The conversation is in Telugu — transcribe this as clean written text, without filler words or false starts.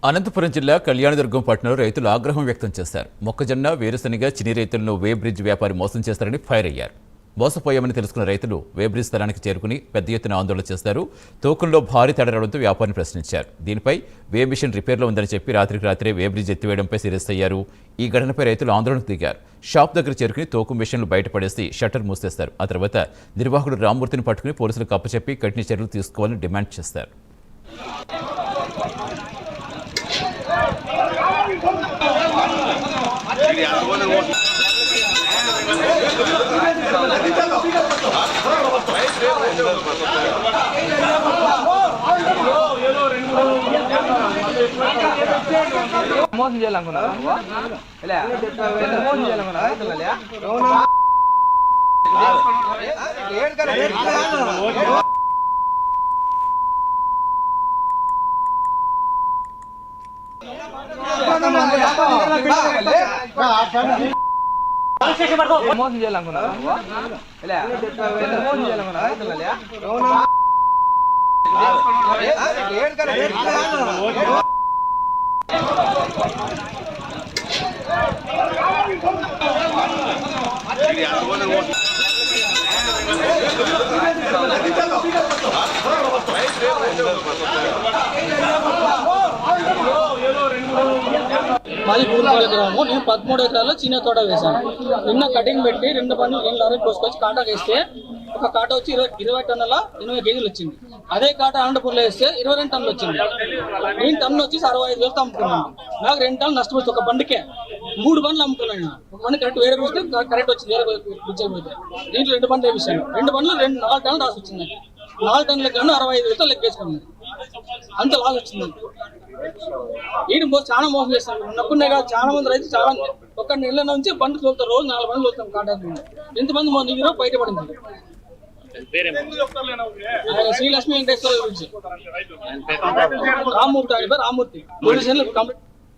అనంతపురం జిల్లా కళ్యాణదుర్గం పట్టణంలో రైతులు ఆగ్రహం వ్యక్తం చేశారు. మొక్కజొన్న, వేరుశనగ, చిని రైతులను వే బ్రిడ్జ్ వ్యాపారి మోసం చేస్తారని ఫైర్ అయ్యారు. మోసపోయామని తెలుసుకున్న రైతులు వే బ్రిడ్జ్ స్థలానికి చేరుకుని పెద్ద ఎత్తున ఆందోళన చేశారు. తూకంలో భారీ తేడా రావడంతో వ్యాపారిని ప్రశ్నించారు. దీనిపై వే మిషన్ రిపేర్లో ఉందని చెప్పి రాత్రికి రాత్రే వే బ్రిడ్జ్ ఎత్తివేయడంపై సీరియస్ అయ్యారు. ఈ ఘటనపై రైతులు ఆందోళనకు దిగారు. షాప్ దగ్గర చేరుకుని తూకం మిషన్లు బయటపడేసి షట్టర్ మూసేస్తారు. ఆ తర్వాత నిర్వాహకుడు రామ్మూర్తిని పట్టుకుని పోలీసులకు అప్పచెప్పి కఠిన చర్యలు తీసుకోవాలని డిమాండ్ చేశారు. మోసం చేయాలనుకున్నా మోసం చేయాలనుకున్నా మాది పూర్వాల గ్రామం. నేను 13 ఎకరాల్లో చిన్న తోట వేశాను. నిన్న కటింగ్ పెట్టి 2 బండ్లు నేను లారీ కోసుకొచ్చి కాటా వేస్తే ఒక కాట వచ్చి 20 టన్నుల 80 కేజీలు వచ్చింది. అదే కాట అనంతపూర్లో వేస్తే 22 టన్నులు వచ్చింది. 3 టన్నులు వచ్చి 65,000 అమ్ముకున్నాను. నాకు 2 టన్నులు నష్టపోతుంది. ఒక బండికే 3 బండ్లు అమ్ముకున్నాను. ఒక బండి కరెక్ట్ వేరే పోతే కరెక్ట్ వచ్చింది, వేరే పిచ్చకపోతే. దీంట్లో 2 బండ్లు వేసాను. 2 బండ్లు 4 టన్నులు రాసి వచ్చింది. 4 టన్నులకు గాను 65,000 లెక్కేసుకున్నాను. అంత లాస్ వచ్చింది. ఈయన చాలా మోసం చేస్తాను. నక్కునే కాదు, చాలా మంది రైతులు చాలా ఒక నెల నుంచి బండ్లు తోలుతారు. రోజు 4 బండ్లు తోలుతాం కాంటాక్ట్. ఎంతమంది మా దగ్గర బయటపడింది. శ్రీలక్ష్మి వెంకటేశ్వర గురించి రామ్మూర్తి, రామ్మూర్తి పోలీసులు కంప్లీట్